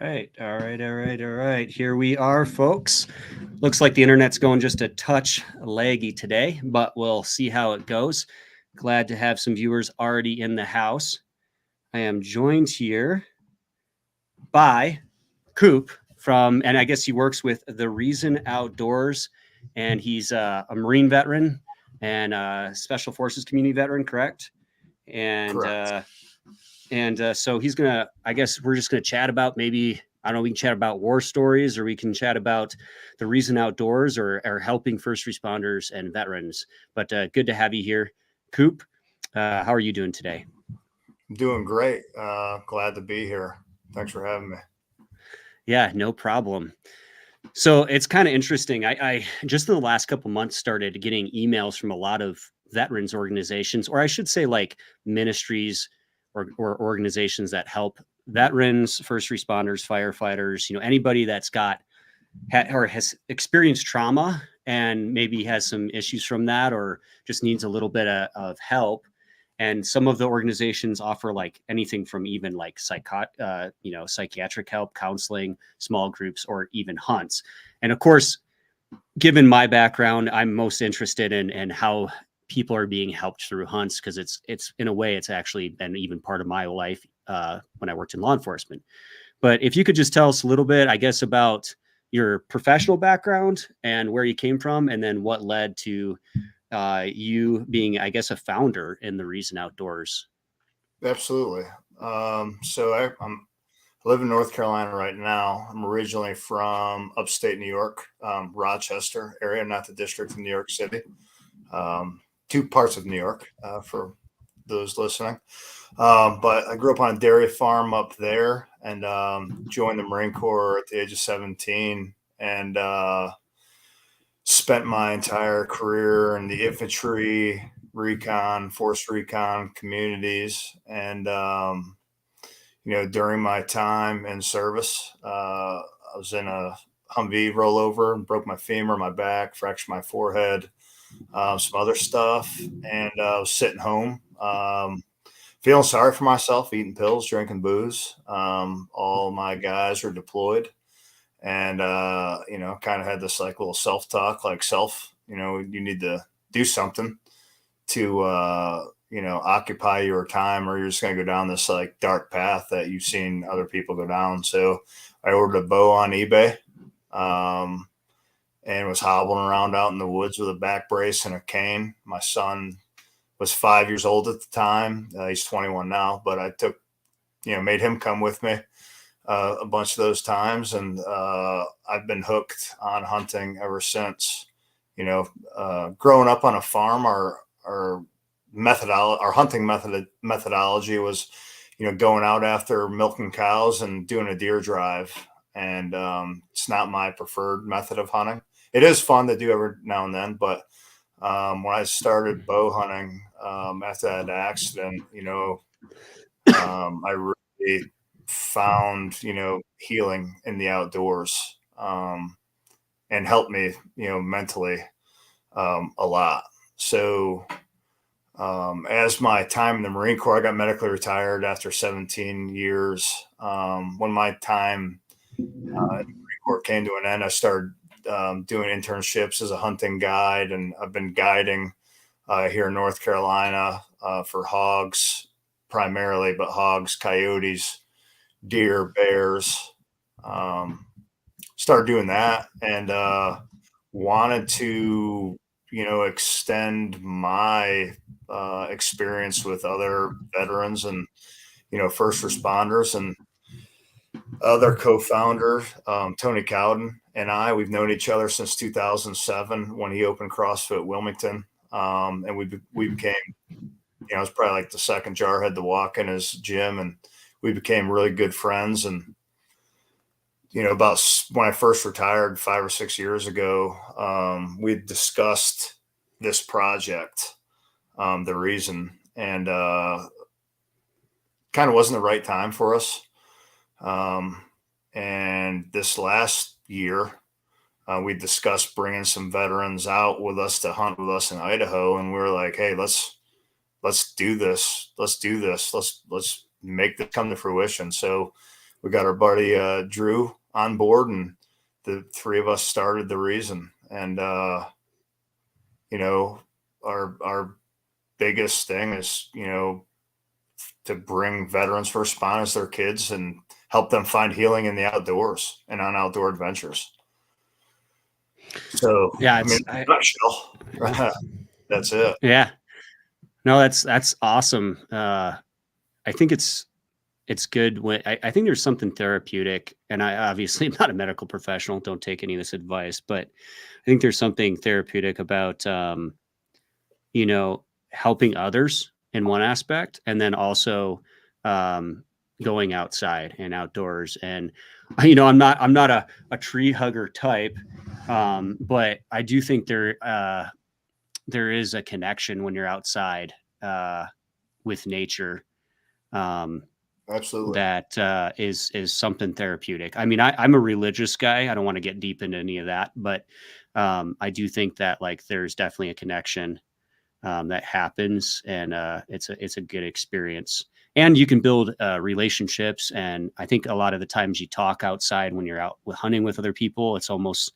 All right. Here we are, folks. Looks like the internet's going just a touch laggy today, but we'll see how it goes. Glad to have some viewers already in the house. I am joined here by Koup and I guess he works with The Reason Outdoors, and he's a Marine veteran and a Special Forces community veteran, correct? Correct. So he's gonna, I guess we're just gonna chat about maybe, I don't know, we can chat about war stories, or we can chat about The Reason Outdoors, or helping first responders and veterans. But good to have you here, Koup. How are you doing today? I'm doing great. Glad to be here. Thanks for having me. Yeah, no problem. So it's kind of interesting. I just in the last couple months started getting emails from a lot of veterans organizations, or I should say like ministries or organizations that help veterans, first responders, firefighters, anybody that's got or has experienced trauma and maybe has some issues from that, or just needs a little bit of help. And some of the organizations offer like anything from even like psychiatric help, counseling, small groups, or even hunts. And of course, given my background, I'm most interested in how people are being helped through hunts, because it's in a way it's actually been even part of my life when I worked in law enforcement. But if you could just tell us a little bit, I guess, about your professional background and where you came from, and then what led to you being, I guess, a founder in The Reason Outdoors. Absolutely. I live in North Carolina right now. I'm originally from upstate New York, Rochester area, not the district of New York City. Two parts of New York for those listening. But I grew up on a dairy farm up there, and joined the Marine Corps at the age of 17, and spent my entire career in the Infantry, Recon, Force Recon Communities. And, during my time in service, I was in a Humvee rollover and broke my femur, my back, fractured my forehead, some other stuff. And I was sitting home, feeling sorry for myself, eating pills, drinking booze. All my guys are deployed. And, kind of had this like little self-talk, like you need to do something to, occupy your time, or you're just going to go down this like dark path that you've seen other people go down. So I ordered a bow on eBay, and was hobbling around out in the woods with a back brace and a cane. My son was 5 years old at the time. He's 21 now, but I made him come with me a bunch of those times. And I've been hooked on hunting ever since. Growing up on a farm, our hunting methodology was, going out after milking cows and doing a deer drive. And it's not my preferred method of hunting. It is fun to do every now and then, but when I started bow hunting after that accident, I really found, healing in the outdoors, and helped me, mentally a lot. So as my time in the Marine Corps, I got medically retired after 17 years. When my time in the Marine Corps came to an end, I started doing internships as a hunting guide, and I've been guiding here in North Carolina for hogs primarily, but hogs, coyotes, deer, bears. Started doing that, and wanted to, extend my experience with other veterans and, first responders. And other co-founder, Tony Cowden, and we've known each other since 2007 when he opened CrossFit Wilmington. And we became, it was probably like the second jarhead to walk in his gym, and we became really good friends. And, about when I first retired 5 or 6 years ago, we discussed this project, The Reason, and kind of wasn't the right time for us. And this last year, we discussed bringing some veterans out with us to hunt with us in Idaho. And we were like, hey, let's do this. Let's make this come to fruition. So we got our buddy Drew on board, and the three of us started the reason. And our biggest thing is to bring veterans first responders their kids and help them find healing in the outdoors and on outdoor adventures. So Yeah, that's it. Yeah, no, that's awesome. I think it's good when I think there's something therapeutic, and I obviously am not a medical professional. Don't take any of this advice, but I think there's something therapeutic about helping others in one aspect, and then also going outside and outdoors. And I'm not a tree hugger type, but I do think there is a connection when you're outside with nature. Absolutely. That is something therapeutic. I mean, I'm a religious guy. I don't want to get deep into any of that, but I do think that like there's definitely a connection that happens, and it's a good experience. And you can build relationships. And I think a lot of the times you talk outside when you're out hunting with other people. It's almost,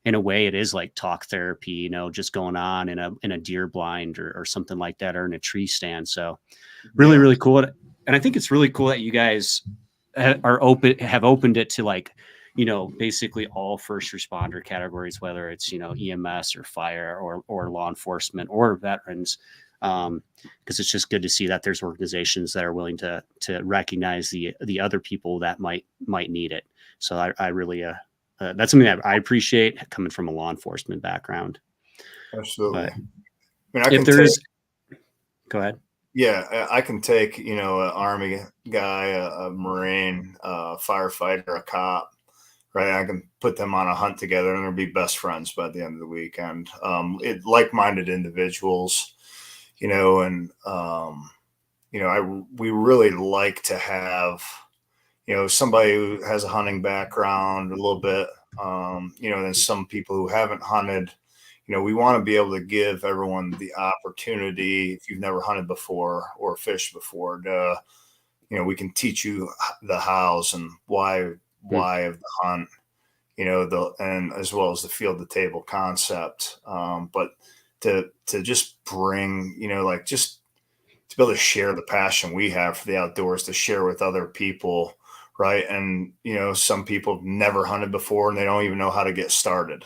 in a way, it is like talk therapy, just going on in a deer blind or something like that, or in a tree stand. So really, really cool. And I think it's really cool that you guys have opened it to like, basically all first responder categories, whether it's, EMS or fire or law enforcement or veterans. Because it's just good to see that there's organizations that are willing to recognize the other people that might need it. So I really, that's something that I appreciate coming from a law enforcement background. Absolutely. But go ahead. Yeah, I can take, an Army guy, a Marine, a firefighter, a cop, right? I can put them on a hunt together and they'll be best friends by the end of the weekend. Like-minded individuals, and, we really like to have, somebody who has a hunting background a little bit, and some people who haven't hunted. We want to be able to give everyone the opportunity, if you've never hunted before or fished before, we can teach you the hows and why of the hunt, and as well as the field to table concept. But to just bring, just to be able to share the passion we have for the outdoors, to share with other people, right? And, some people have never hunted before and they don't even know how to get started.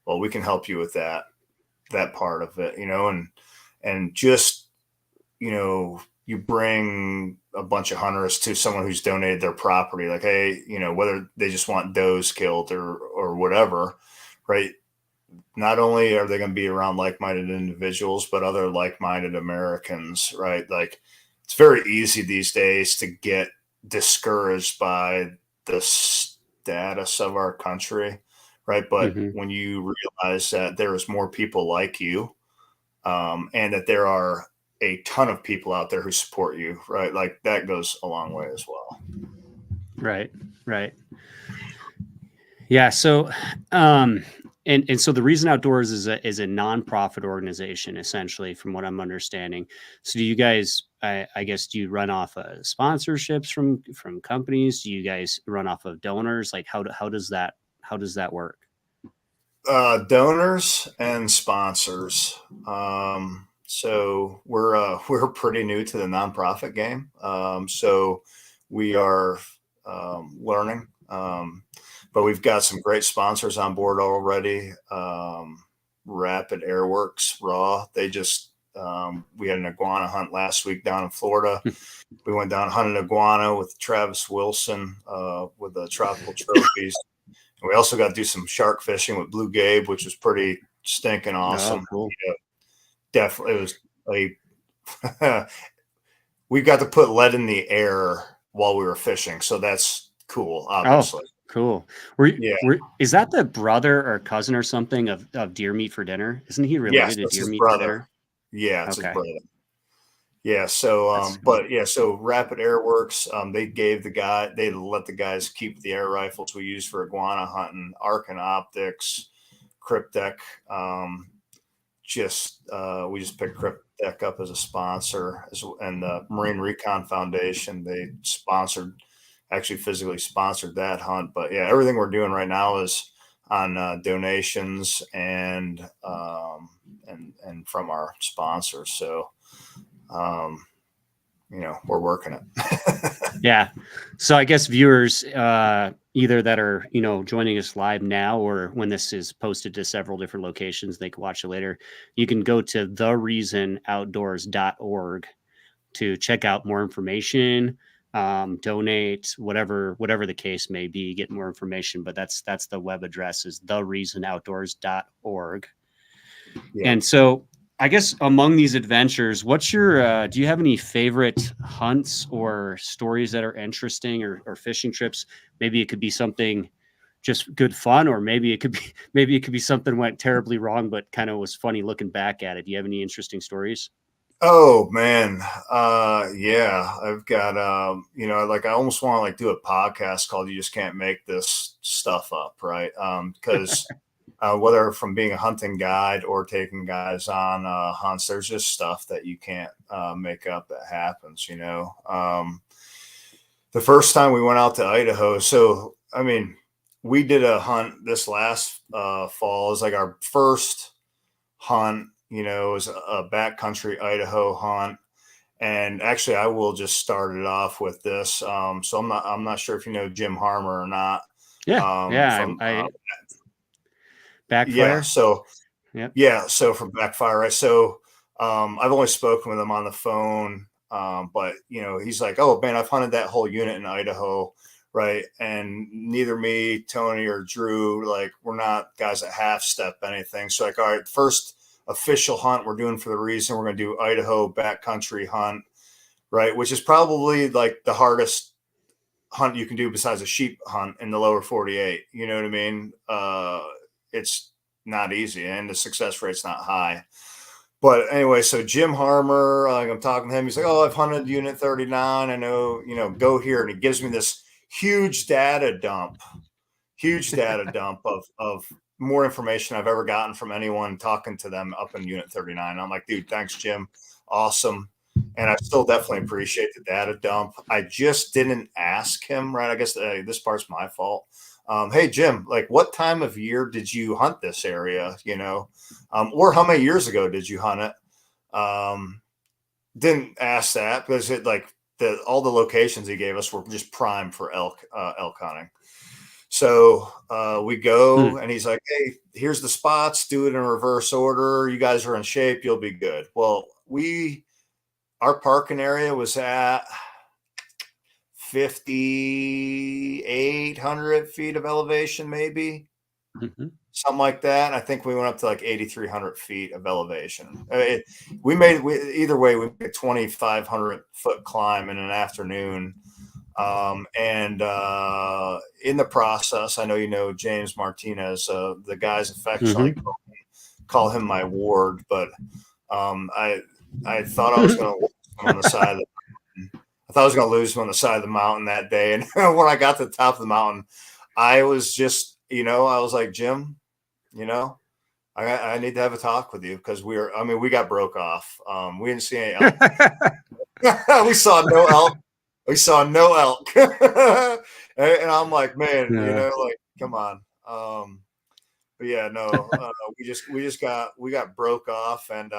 Well, we can help you with that part of it, and just, you bring a bunch of hunters to someone who's donated their property, like, hey, whether they just want does killed or whatever, right? Not only are they going to be around like-minded individuals, but other like-minded Americans, right? Like, it's very easy these days to get discouraged by the status of our country, right? But when you realize that there is more people like you, and that there are a ton of people out there who support you, right? Like, that goes a long way as well. Right. Yeah. So, and so the Reason Outdoors is a nonprofit organization, essentially, from what I'm understanding. So do you guys, I guess, do you run off of sponsorships from companies? Do you guys run off of donors? Like, how does that work? Donors and sponsors. So we're pretty new to the nonprofit game. So we are learning. But we've got some great sponsors on board already. Rapid Airworks, Raw. They just we had an iguana hunt last week down in Florida. We went down hunting iguana with Travis Wilson with the Tropical Trophies. And we also got to do some shark fishing with Blue Gabe, which was pretty stinking awesome. Oh, cool. Definitely, it was we got to put lead in the air while we were fishing, so that's cool. Obviously. Oh, cool. Is that the brother or cousin or something of Deer Meat for Dinner? Isn't he related to Deer Meat for Dinner? Yeah, it's his brother. Yeah. So, so Rapid Airworks, they let the guys keep the air rifles we use for iguana hunting, Arc and Optics, Cryptek. We just picked Cryptek up as a sponsor, and the Marine Recon Foundation, they sponsored actually physically sponsored that hunt. But yeah, everything we're doing right now is on donations and from our sponsors. So, we're working it. Yeah. So I guess viewers, either that are, joining us live now or when this is posted to several different locations, they can watch it later. You can go to thereasonoutdoors.org to check out more information, donate, whatever the case may be, get more information. But that's the web address is thereasonoutdoors.org. Yeah. And so I guess among these adventures, what's your, do you have any favorite hunts or stories that are interesting or fishing trips? Maybe it could be something just good fun, or maybe it could be something went terribly wrong, but kind of was funny looking back at it. Do you have any interesting stories? Oh man. Yeah, I've got, like I almost want to like do a podcast called "You Just Can't Make This Stuff Up," right? Because whether from being a hunting guide or taking guys on hunts, there's just stuff that you can't make up that happens, the first time we went out to Idaho. So, I mean, we did a hunt this last fall. It was like our first hunt, it was a backcountry Idaho hunt. And actually, I will just start it off with this. So I'm not sure if you know Jim Harmer or not. Yeah. From Backfire. So Yep. yeah, so from Backfire, right? So I've only spoken with him on the phone, but he's like, "Oh man, I've hunted that whole unit in Idaho, right?" And neither me, Tony, or Drew, like, we're not guys that half step anything. So like, all right, first official hunt we're doing for the reason we're going to do Idaho backcountry hunt, right? Which is probably like the hardest hunt you can do besides a sheep hunt in the lower 48. You know what I mean? It's not easy and the success rate's not high. But anyway, so Jim Harmer, like I'm talking to him, he's like, "Oh, I've hunted Unit 39. I know, go here." And he gives me this huge data dump of more information I've ever gotten from anyone talking to them up in Unit 39. I'm like, "Dude, thanks, Jim. Awesome." And I still definitely appreciate the data dump. I just didn't ask him, right? I guess this part's my fault. Hey, Jim, like, what time of year did you hunt this area, or how many years ago did you hunt it? Didn't ask that because it like all the locations he gave us were just prime for elk hunting. So we go and he's like, "Hey, here's the spots. Do it in reverse order. You guys are in shape. You'll be good." Well, our parking area was at 5,800 feet of elevation, maybe something like that. I think we went up to like 8,300 feet of elevation. Either way, we made a 2,500 foot climb in an afternoon. And in the process, I know James Martinez, the guys affectionately call him my ward, but I thought I was going to lose him on the side of the mountain. I thought I was going to lose him on the side of the mountain that day. And when I got to the top of the mountain, I was just, I was like, "Jim, I need to have a talk with you," because we got broke off. We didn't see any elk. We saw no elk. And I'm like, "Man, like, come on." But yeah, no, we got broke off, and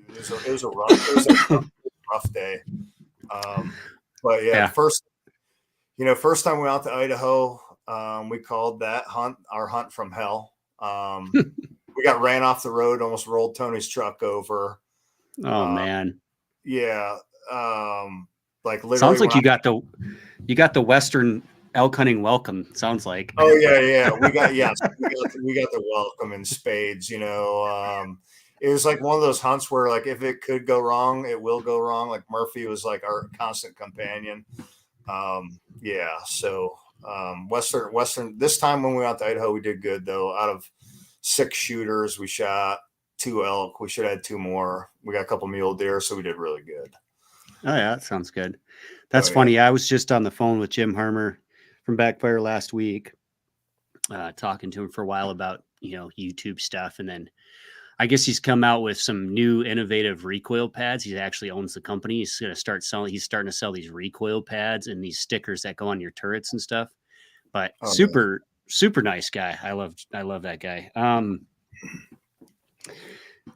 it was a rough day. But yeah, first time we went out to Idaho, we called that hunt our hunt from hell. We got ran off the road, almost rolled Tony's truck over. Oh man. Yeah. Like literally sounds like you got the Western elk hunting welcome. Sounds like. Oh yeah. We got the welcome in spades, It was like one of those hunts where, like, if it could go wrong, it will go wrong. Like Murphy was like our constant companion. Yeah. So Western this time when we went out to Idaho, we did good though. Out of 6 shooters, we shot 2 elk. We should have had 2 more. We got a couple mule deer, so we did really good. Oh yeah, that sounds good. That's funny. Yeah. I was just on the phone with Jim Harmer from Backfire last week, talking to him for a while about YouTube stuff, and then I guess he's come out with some new innovative recoil pads. He actually owns the company. He's going to start selling. He's starting to sell these recoil pads and these stickers that go on your turrets and stuff. But Oh, super, super nice guy. I love that guy.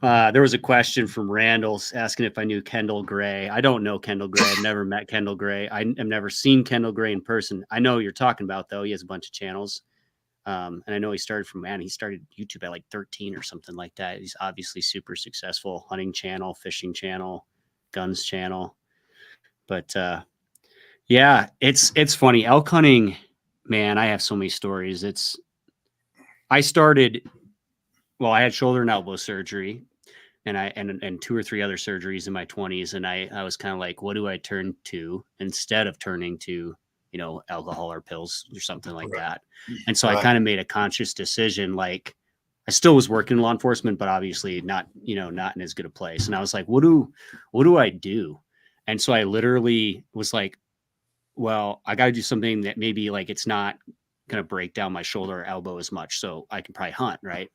There was a question from Randall's asking if I knew Kendall Gray. I don't know Kendall Gray. I've never met Kendall Gray. I've never seen Kendall Gray in person. I know who you're talking about, though. He has a bunch of channels. And I know he started YouTube at like 13 or something like that. He's obviously super successful. Hunting channel, fishing channel, guns channel. But yeah, it's funny. Elk hunting, man, I have so many stories. I had shoulder and elbow surgery and 2 or 3 other surgeries in my 20s. And I was kind of like, what do I turn to instead of turning to, alcohol or pills or something like that. And so I kind of made a conscious decision. Like I still was working in law enforcement, but obviously not in as good a place. And I was like, what do I do? And so I literally was like, well, I got to do something that maybe like it's not going to break down my shoulder or elbow as much. So I can probably hunt. Right.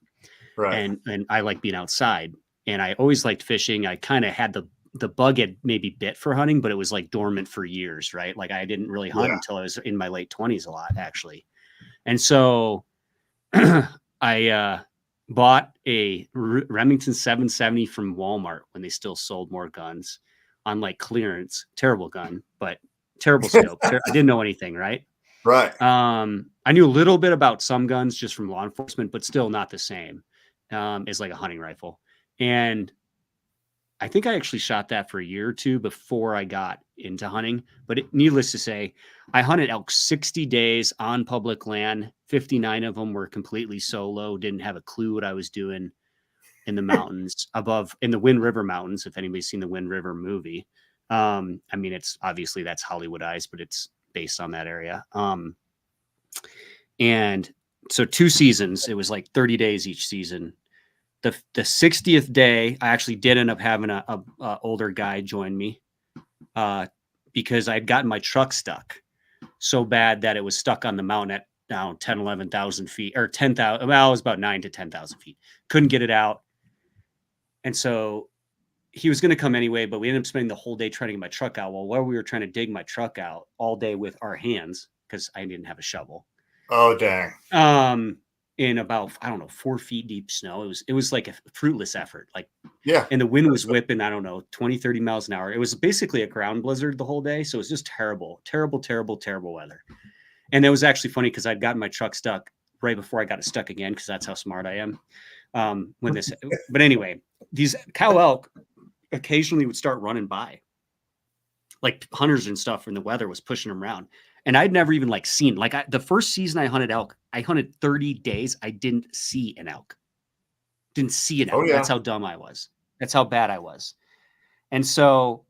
And I like being outside, and I always liked fishing. I kind of had the bug had maybe bit for hunting, but it was like dormant for years, right? Like I didn't really hunt until I was in my late 20s a lot, actually. And so I bought a Remington 770 from Walmart when they still sold more guns on like clearance. Terrible gun, but terrible scope. I didn't know anything, right? Right. I knew a little bit about some guns just from law enforcement, but still not the same as like a hunting rifle. And I think I actually shot that for a year or two before I got into hunting. But needless to say, I hunted elk 60 days on public land. 59 of them were completely solo, didn't have a clue what I was doing in the mountains in the Wind River Mountains. If anybody's seen the Wind River movie, I mean, it's obviously that's Hollywoodized, but it's based on that area. And so 2 seasons, it was like 30 days each season. The 60th day, I actually did end up having a older guy join me because I'd gotten my truck stuck so bad that it was stuck on the mountain at down 10, 11,000 feet or 10,000. Well, it was about 9 to 10,000 feet. Couldn't get it out. And so he was going to come anyway, but we ended up spending the whole day trying to get my truck out. Well, while we were trying to dig my truck out all day with our hands, because I didn't have a shovel. Oh, dang. In about, I don't know, 4 feet deep snow. It was like a fruitless effort. Like, yeah. And the wind was whipping, I don't know, 20, 30 miles an hour. It was basically a ground blizzard the whole day. So it was just terrible, terrible, terrible, terrible weather. And it was actually funny because I'd gotten my truck stuck right before I got it stuck again, because that's how smart I am. But anyway, these cow elk occasionally would start running by, like hunters and stuff, and the weather was pushing them around. And I'd never even seen, the first season I hunted elk, I hunted 30 days. I didn't see an elk. Didn't see an elk. Oh, yeah. That's how dumb I was. That's how bad I was. And so,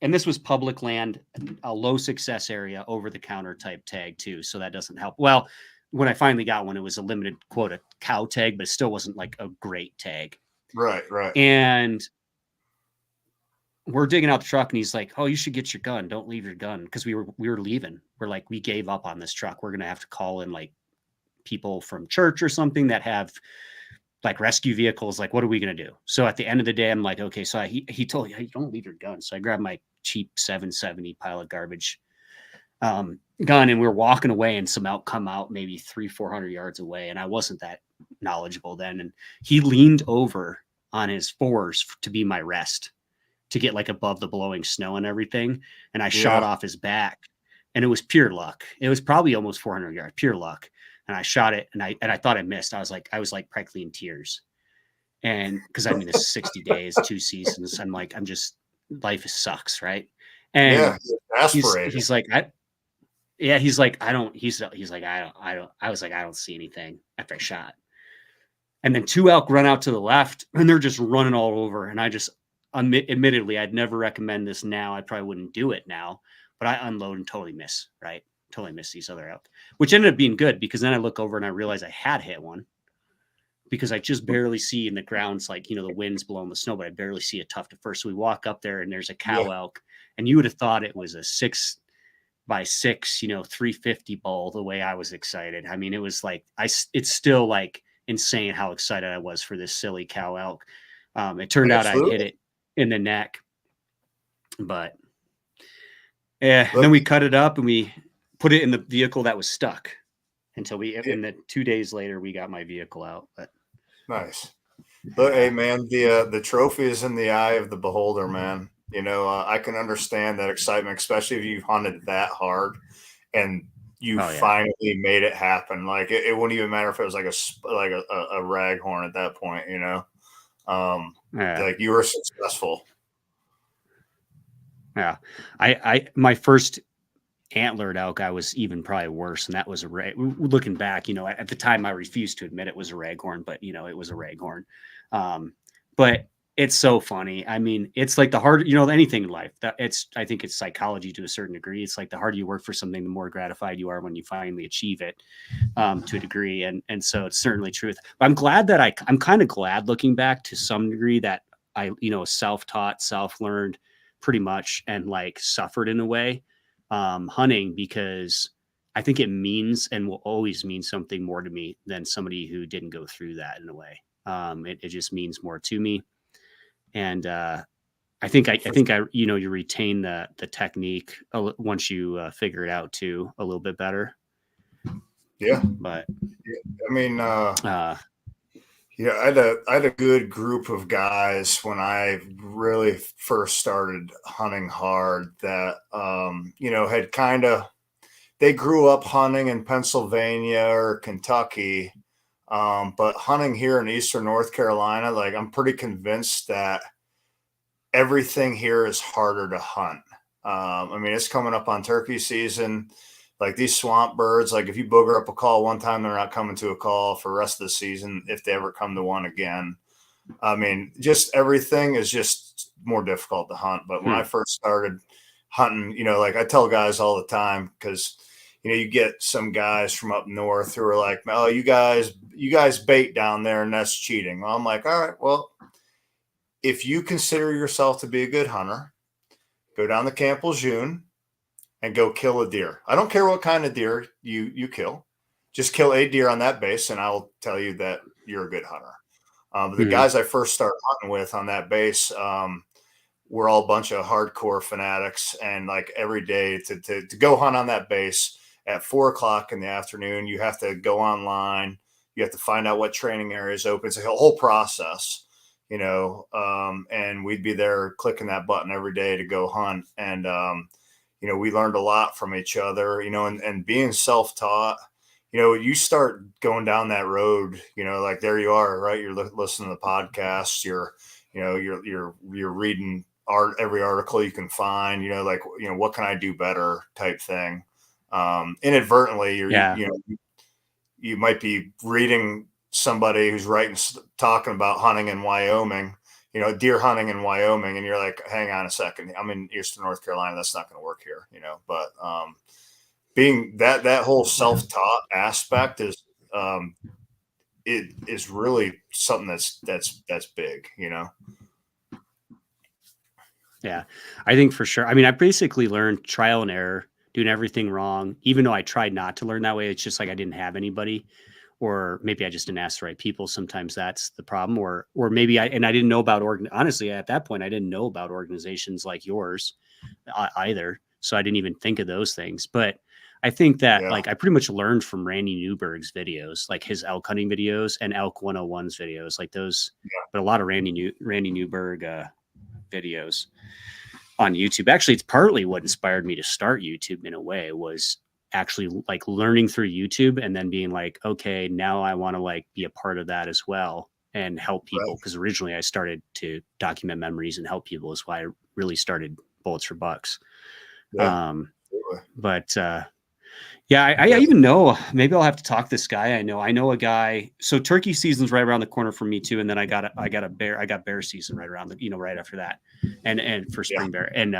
and this was public land, a low success area, over the counter type tag too. So that doesn't help. Well, when I finally got one, it was a limited quota cow tag, but it still wasn't like a great tag. Right. And we're digging out the truck, and he's like, "Oh, you should get your gun. Don't leave your gun." Because we were leaving. We're like, we gave up on this truck. We're gonna have to call in like people from church or something that have like rescue vehicles. Like, what are we gonna do? So at the end of the day, I'm like, okay. So he told me, hey, don't leave your gun. So I grabbed my cheap 770 pile of garbage gun, and we were walking away, and some elk come out maybe 300-400 yards away, and I wasn't that knowledgeable then. And he leaned over on his fours to be my rest, to get like above the blowing snow and everything. And I shot off his back, and it was pure luck. It was probably almost 400 yards, pure luck. And I shot it, and I thought I missed. I was like practically in tears. And because I mean, it's 60 days, 2 seasons. I'm like, life sucks. Right. And he's like, I don't see anything after I shot. And then 2 elk run out to the left, and they're just running all over. And I just, admittedly, I'd never recommend this now. I probably wouldn't do it now, but I unload and totally miss, right? Totally miss these other elk, which ended up being good, because then I look over and I realize I had hit one, because I just barely see in the grounds, like, the wind's blowing the snow, but I barely see a tuft at first. So we walk up there, and there's a cow elk, and you would have thought it was a 6x6, 350 bull, the way I was excited. I mean, it was like, it's still like insane how excited I was for this silly cow elk. It turned out I'd hit Absolutely. it in the neck, but yeah, and then Look, we cut it up and we put it in the vehicle that was stuck until we, yeah, and then 2 days later, we got my vehicle out. But nice. Look, hey yeah, man, the trophy is in the eye of the beholder, man. I can understand that excitement, especially if you hunted that hard and you oh yeah, finally made it happen. Like it wouldn't even matter if it was like a raghorn at that point. yeah, Like you were successful. yeah. My first antlered elk, I was even probably worse, and that was looking back, at the time I refused to admit it was a raghorn, but it was a raghorn. But it's so funny. I mean, it's like the harder, anything in life, that I think it's psychology to a certain degree. It's like the harder you work for something, the more gratified you are when you finally achieve it, to a degree. And so it's certainly truth. But I'm glad that I'm kind of glad, looking back, to some degree, that I, self-taught, self-learned pretty much, and like suffered in a way, hunting, because I think it means and will always mean something more to me than somebody who didn't go through that in a way. It just means more to me. And you retain the technique once you figure it out too a little bit better. Yeah. But I mean, uh, yeah, I had a good group of guys when I really first started hunting hard that had kind of they grew up hunting in Pennsylvania or Kentucky, but hunting here in Eastern North Carolina, like I'm pretty convinced that everything here is harder to hunt. I mean, it's coming up on turkey season. Like these swamp birds, like if you booger up a call one time, they're not coming to a call for the rest of the season if they ever come to one again. I mean, just everything is just more difficult to hunt. But when I hmm, first started hunting, like I tell guys all the time, because you get some guys from up north who are like, "Oh, you guys bait down there, and that's cheating." Well, I'm like, "All right, well, if you consider yourself to be a good hunter, go down to Camp Lejeune and go kill a deer. I don't care what kind of deer you kill. Just kill a deer on that base, and I'll tell you that you're a good hunter." But the hmm, guys I first started hunting with on that base were all a bunch of hardcore fanatics, and like every day to go hunt on that base at 4 o'clock in the afternoon, you have to go online. You have to find out what training areas open. It's a whole process, and we'd be there clicking that button every day to go hunt. And we learned a lot from each other, and being self-taught, you start going down that road, like there you are, right? You're listening to the podcast, you're reading every article you can find, like, what can I do better type thing. Inadvertently, yeah, you might be reading somebody who's talking about hunting in Wyoming, deer hunting in Wyoming, and you're like, hang on a second, I'm in Eastern North Carolina. That's not going to work here, But being that whole self-taught aspect it is really something that's big. yeah. I think for sure. I mean, I basically learned trial and error, doing everything wrong, even though I tried not to learn that way. It's just like I didn't have anybody, or maybe I just didn't ask the right people. Sometimes that's the problem, or maybe I didn't know about honestly, at that point, I didn't know about organizations like yours either. So I didn't even think of those things. But I think that, Yeah. like, I pretty much learned from Randy Newberg's videos, like his elk hunting videos and Elk 101's videos, like those, but a lot of Randy Newberg videos on YouTube. Actually, it's partly what inspired me to start YouTube in a way, was actually like learning through YouTube and then being like, okay, now I want to like be a part of that as well and help people. Right. Cause originally I started to document memories and help people, is why I really started Bullets4Bucks. Yeah. Um, Absolutely. but yeah, I Yeah. even know, maybe I'll have to talk this guy. I know a guy. So turkey season's right around the corner for me too. And then I got bear season right around right after that. And for Yeah. spring bear. And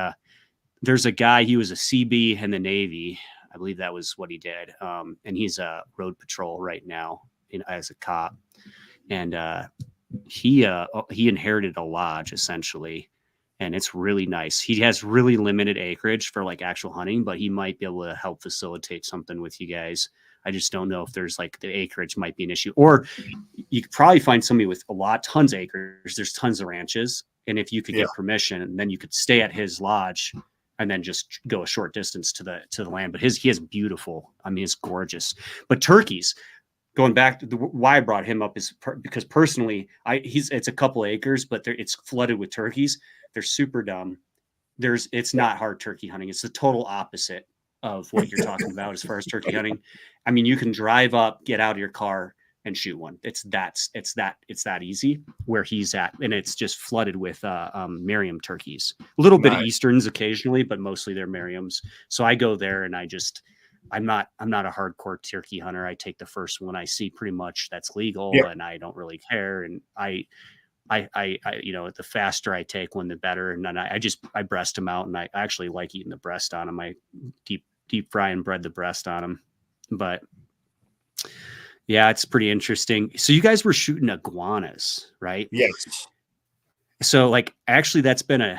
there's a guy, he was a CB in the Navy. I believe that was what he did. And he's a road patrol right now as a cop. And he inherited a lodge essentially, and it's really nice. He has really limited acreage for like actual hunting, but he might be able to help facilitate something with you guys I just don't know if there's like the acreage might be an issue, or you could probably find somebody with tons of acres. There's tons of ranches. And if you could Yeah. get permission, and then you could stay at his lodge and then just go a short distance to the land. But he has beautiful, I mean, it's gorgeous. But turkeys, going back to why I brought him up is because personally, it's a couple acres, but it's flooded with turkeys. They're super dumb. It's not hard turkey hunting. It's the total opposite of what you're talking about as far as turkey hunting. I mean, you can drive up, get out of your car, and shoot one. It's that easy where he's at, and it's just flooded with Merriam turkeys. A little bit of Easterns occasionally, but mostly they're Merriams. So I go there, and I'm not a hardcore turkey hunter. I take the first one I see pretty much that's legal, and I don't really care. And I the faster I take one, the better. And then I breast them out, and I actually like eating the breast on them. I deep fry and bread the breast on them. But yeah, it's pretty interesting. So you guys were shooting iguanas, right? Yes. So like, actually that's been I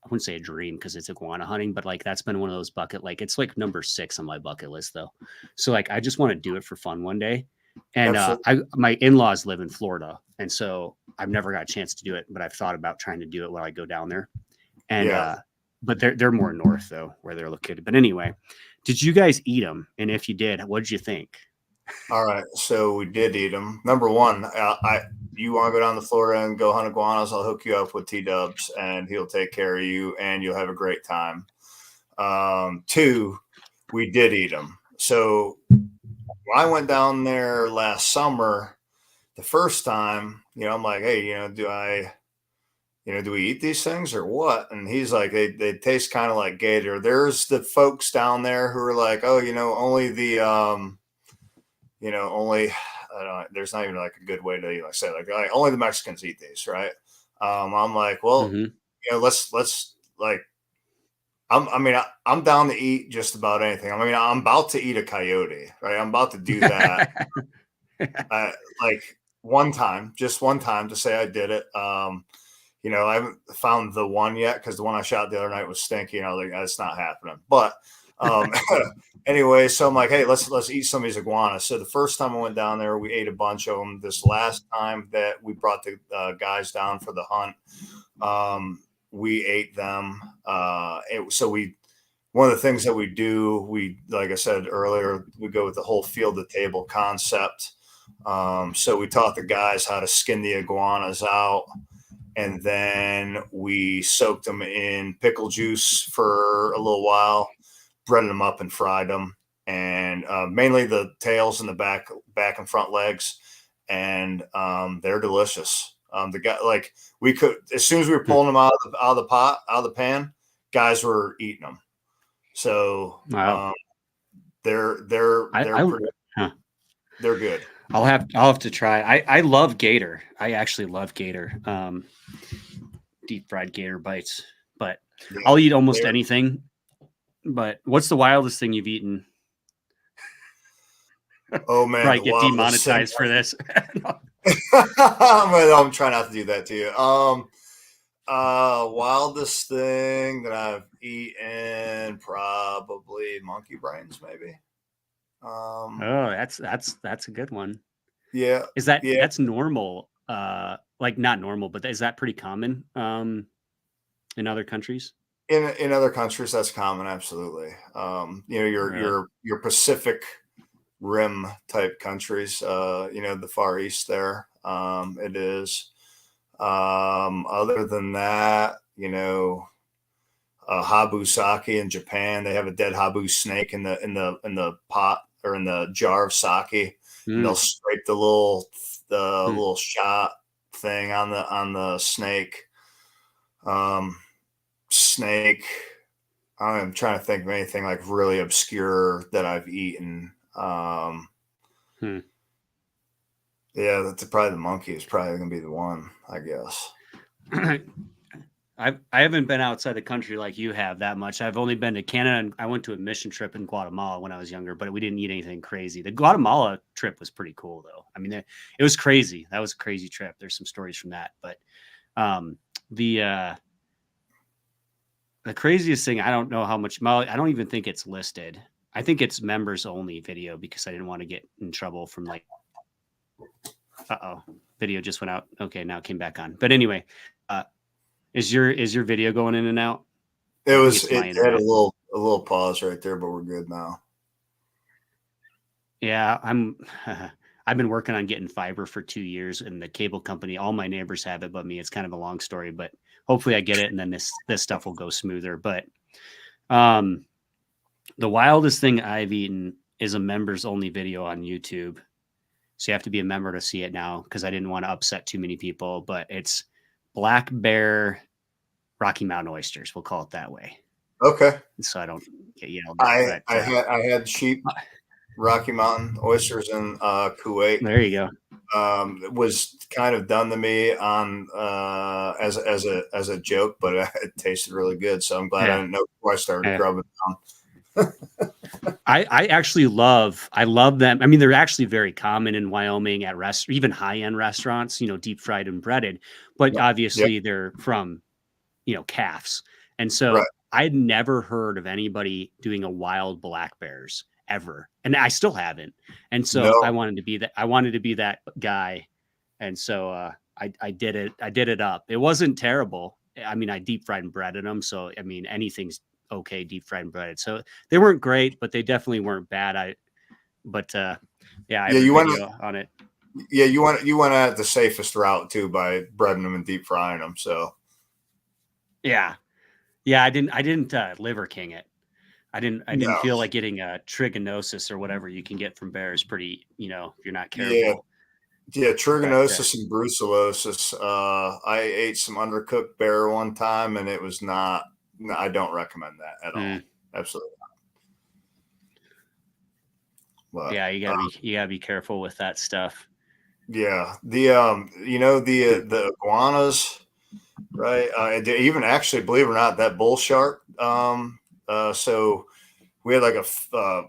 wouldn't say a dream because it's iguana hunting, but like that's been one of those it's like number 6 on my bucket list though. So like, I just want to do it for fun one day. And my in-laws live in Florida. And so I've never got a chance to do it, but I've thought about trying to do it while I go down there. And, but they're more north though, where they're located. But anyway, did you guys eat them? And if you did, what did you think? All right. So we did eat them. Number one, you want to go down to Florida and go hunt iguanas, I'll hook you up with T-Dubs and he'll take care of you and you'll have a great time. 2, we did eat them. So when I went down there last summer, the first time, I'm like, hey, do we eat these things or what? And he's like, they taste kind of like gator. There's the folks down there who are like, oh, only the, only, I don't know, there's not even like a good way to say like only the Mexicans eat these, right? I'm like, well, let's like, I'm down to eat just about anything. I mean, I'm about to eat a coyote, right? I'm about to do that. Like just one time to say I did it. I haven't found the one yet because the one I shot the other night was stinky, and I was like, that's not happening. But anyway, so I'm like, hey, let's eat some of these iguanas. So the first time I went down there, we ate a bunch of them. This last time that we brought the guys down for the hunt, we ate them. One of the things that we do, like I said earlier, we go with the whole field to table concept. So we taught the guys how to skin the iguanas out. And then we soaked them in pickle juice for a little while, breaded them up and fried them, and mainly the tails and the back and front legs. And they're delicious. The guy, like we could, as soon as we were pulling them out of the pan, guys were eating them. So wow. They're good. I'll have to try. I love gator. I actually love gator. Deep fried gator bites, but I'll eat almost anything. But what's the wildest thing you've eaten? Oh man, probably get demonetized for this. I'm trying not to do that to you. Wildest thing that I've eaten, probably monkey brains, maybe. Oh, that's a good one. Yeah. That's normal? Like not normal, but is that pretty common in other countries? In other countries, that's common, absolutely. Your Pacific Rim type countries, the Far East there, it is. Other than that, habu sake in Japan, they have a dead habu snake in the pot or in the jar of sake. And they'll scrape the little shot thing on the snake. I'm trying to think of anything like really obscure that I've eaten. Yeah, that's probably the monkey is probably going to be the one, I guess. I haven't been outside the country like you have that much. I've only been to Canada, and I went to a mission trip in Guatemala when I was younger, but we didn't eat anything crazy. The Guatemala trip was pretty cool, though. I mean, it was crazy. That was a crazy trip. There's some stories from that, but the craziest thing, I don't know how much. I don't even think it's listed. I think it's members only video because I didn't want to get in trouble from like, video just went out. Okay, now it came back on. But anyway, is your video going in and out? It My had a internet. little pause right there, but we're good now. Yeah, I've been working on getting fiber for 2 years, and the cable company, all my neighbors have it but me. It's kind of a long story, but hopefully I get it and then this stuff will go smoother. But the wildest thing I've eaten is a members only video on YouTube. So you have to be a member to see it now because I didn't want to upset too many people, but it's black bear Rocky Mountain oysters. We'll call it that way. Okay. So I don't get yelled at. I had sheep Rocky Mountain oysters in Kuwait. There you go. It was kind of done to me on as a joke, but it tasted really good. So I'm glad I didn't know before I started grubbing down. I actually love them. I mean, they're actually very common in Wyoming at even high-end restaurants, deep fried and breaded, but obviously they're from, calves. And so I'd never heard of anybody doing a wild black bears ever. And I still haven't. And so I wanted to be that guy. And so I did it. I did it up. It wasn't terrible. I mean, I deep fried and breaded them. So, I mean, anything's okay, deep fried and breaded. So they weren't great, but they definitely weren't bad. I have a video on it. Yeah, you went at the safest route too by breading them and deep frying them. So yeah, I didn't Liver King it. I didn't feel like getting a trichinosis or whatever you can get from bears. Pretty, if you're not careful. Yeah, trichinosis and brucellosis. I ate some undercooked bear one time, and it was not. No, I don't recommend that at all. Absolutely not. But, yeah, you gotta be careful with that stuff. Yeah, the iguanas, right? Even actually, believe it or not, that bull shark. So we had like a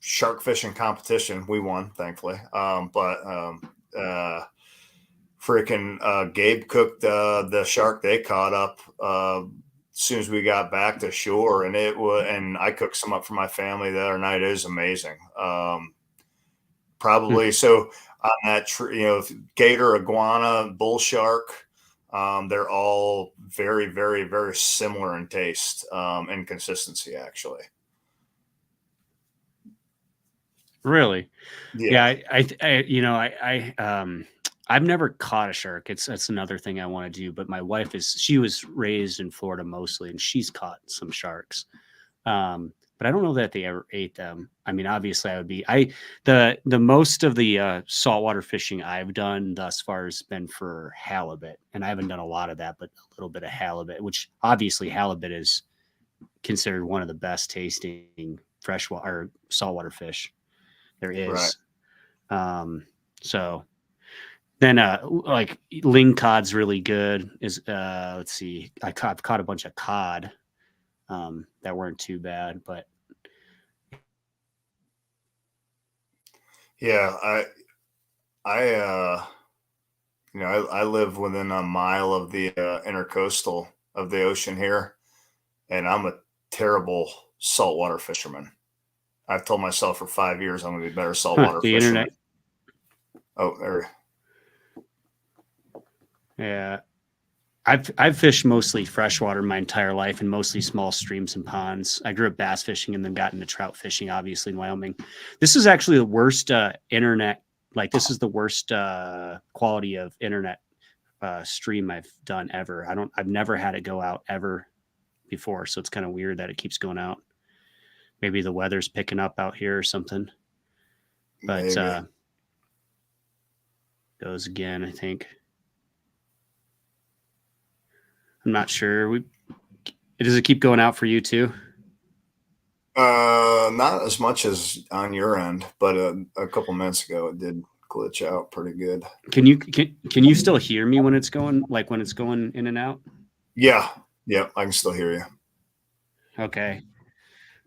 shark fishing competition. We won, thankfully. Freaking Gabe cooked the shark they caught up as soon as we got back to shore, and I cooked some up for my family the other night. It was amazing. Probably so on that gator, iguana, bull shark, they're all very, very, very similar in taste and consistency, actually. Really? Yeah. I've never caught a shark. That's another thing I want to do. But my wife she was raised in Florida mostly, and she's caught some sharks. But I don't know that they ever ate them. I mean, obviously I would be, the most of the saltwater fishing I've done thus far has been for halibut. And I haven't done a lot of that, but a little bit of halibut, which obviously halibut is considered one of the best tasting freshwater or saltwater fish there is. Right. So then like lingcod's really good. Let's see, I've caught a bunch of cod that weren't too bad, but yeah, I live within a mile of the intercoastal of the ocean here, and I'm a terrible saltwater fisherman. I've told myself for 5 years I'm going to be better saltwater fisherman. Internet. Oh, there. Yeah. I've fished mostly freshwater my entire life and mostly small streams and ponds. I grew up bass fishing and then got into trout fishing, obviously, in Wyoming. This is actually the worst internet. Like, this is the worst quality of internet stream I've done ever. I've never had it go out ever before. So it's kind of weird that it keeps going out. Maybe the weather's picking up out here or something. But goes again, I think. I'm not sure. Does it keep going out for you too? Not as much as on your end, but a couple minutes ago it did glitch out pretty good. Can you still hear me when it's going in and out? Yeah, I can still hear you. Okay.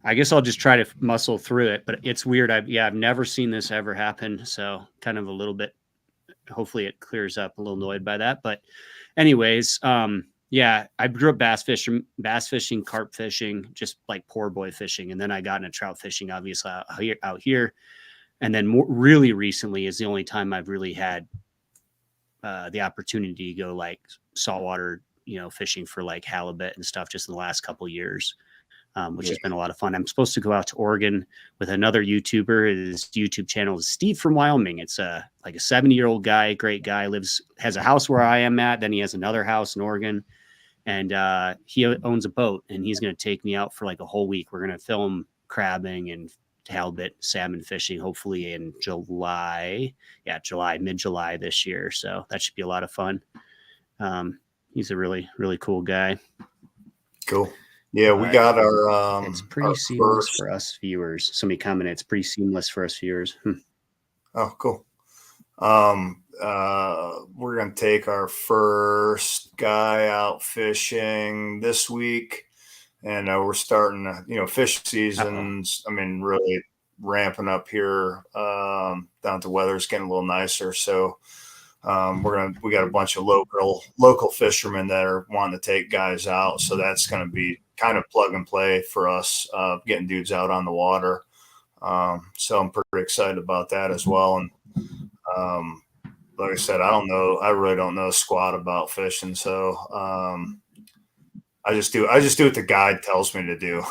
I guess I'll just try to muscle through it, but it's weird. I've never seen this ever happen. So kind of a little bit, hopefully it clears up, a little annoyed by that. But anyways, Yeah, I grew up bass fishing, carp fishing, just like poor boy fishing, and then I got into trout fishing, obviously out here, and then really recently is the only time I've really had the opportunity to go like saltwater, fishing for like halibut and stuff, just in the last couple of years, which Yeah. has been a lot of fun. I'm supposed to go out to Oregon with another YouTuber. His YouTube channel is Steve from Wyoming. It's like a 70-year-old guy, great guy, has a house where I am at. Then he has another house in Oregon. And he owns a boat, and he's going to take me out for like a whole week. We're going to film crabbing and halibut, salmon fishing, hopefully in July. Yeah, mid-July this year. So that should be a lot of fun. He's a really, really cool guy. Cool. Yeah, we got our it's pretty seamless for us viewers. Somebody commented it's pretty seamless for us viewers. Oh, cool. We're going to take our first guy out fishing this week, and we're starting, fish seasons. I mean, really ramping up here. Down to weather's getting a little nicer. So, we got a bunch of local fishermen that are wanting to take guys out. So that's going to be kind of plug and play for us, getting dudes out on the water. So I'm pretty excited about that as well. And, like I said, I really don't know squat about fishing. So, I just do what the guide tells me to do.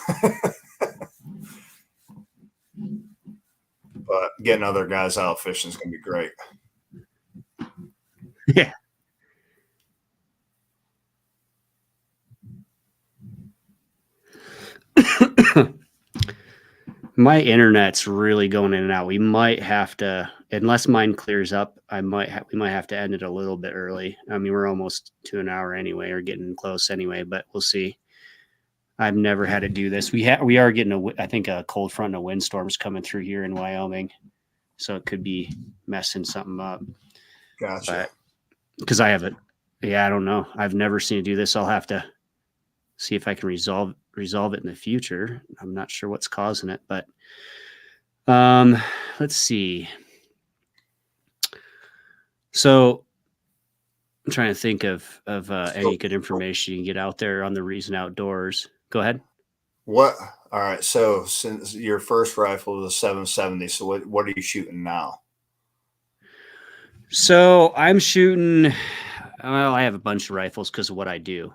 But getting other guys out fishing is going to be great. Yeah. My internet's really going in and out. We might have to, unless mine clears up, we might have to end it a little bit early. I mean, we're almost to an hour anyway, or getting close anyway, but we'll see. I've never had to do this. We are getting I think a cold front and a windstorm's coming through here in Wyoming, so it could be messing something up. Gotcha. Because I don't know. I've never seen it do this. I'll have to see if I can resolve it in the future. I'm not sure what's causing it, but let's see. So I'm trying to think of any good information you can get out there on the Reason Outdoors. Go ahead. All right. So since your first rifle was a 770, so what are you shooting now? So I'm shooting. Well, I have a bunch of rifles because of what I do.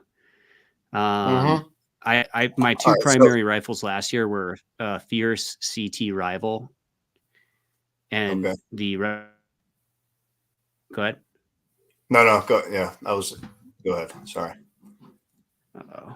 My two primary rifles last year were Fierce CT Rival and Go ahead. No, go. Yeah, go ahead. Sorry. Uh-oh.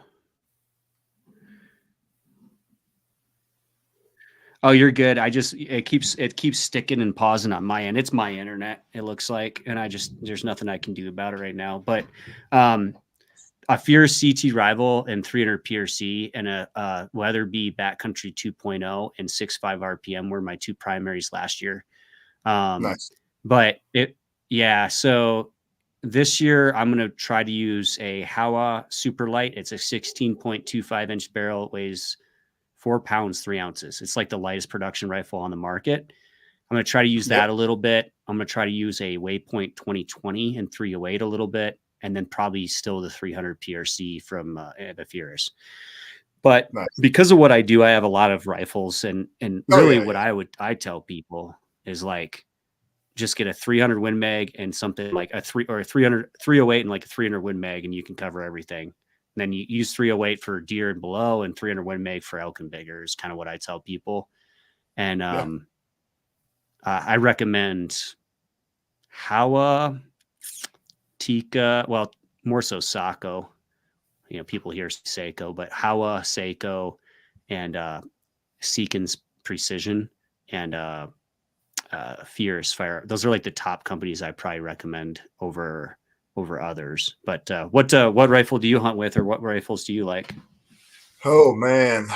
Oh, you're good. It keeps sticking and pausing on my end. It's my internet, it looks like, and there's nothing I can do about it right now. But a Fierce CT Rival and 300 PRC and a Weatherby Backcountry 2.0 and 6.5 RPM were my two primaries last year. Nice. But so this year I'm going to try to use a Howa Super Light. It's a 16.25 inch barrel. It weighs 4 pounds, 3 ounces. It's like the lightest production rifle on the market. I'm going to try to use that a little bit. I'm going to try to use a Waypoint 2020 and 308 a little bit, and then probably still the 300 PRC from the Fierce. But because of what I do, I have a lot of rifles, and really what I tell people is like, just get a 300 Win Mag and something like a 308 and like a 300 Win Mag, and you can cover everything. And then you use 308 for deer and below, and 300 Win Mag for elk and bigger is kind of what I tell people. And I recommend Howa, Tika, well, more so Sako. People hear Seiko, but Howa, Seiko, and Seekins Precision and Fierce Fire. Those are like the top companies I probably recommend over others. But what rifle do you hunt with, or what rifles do you like? Oh man.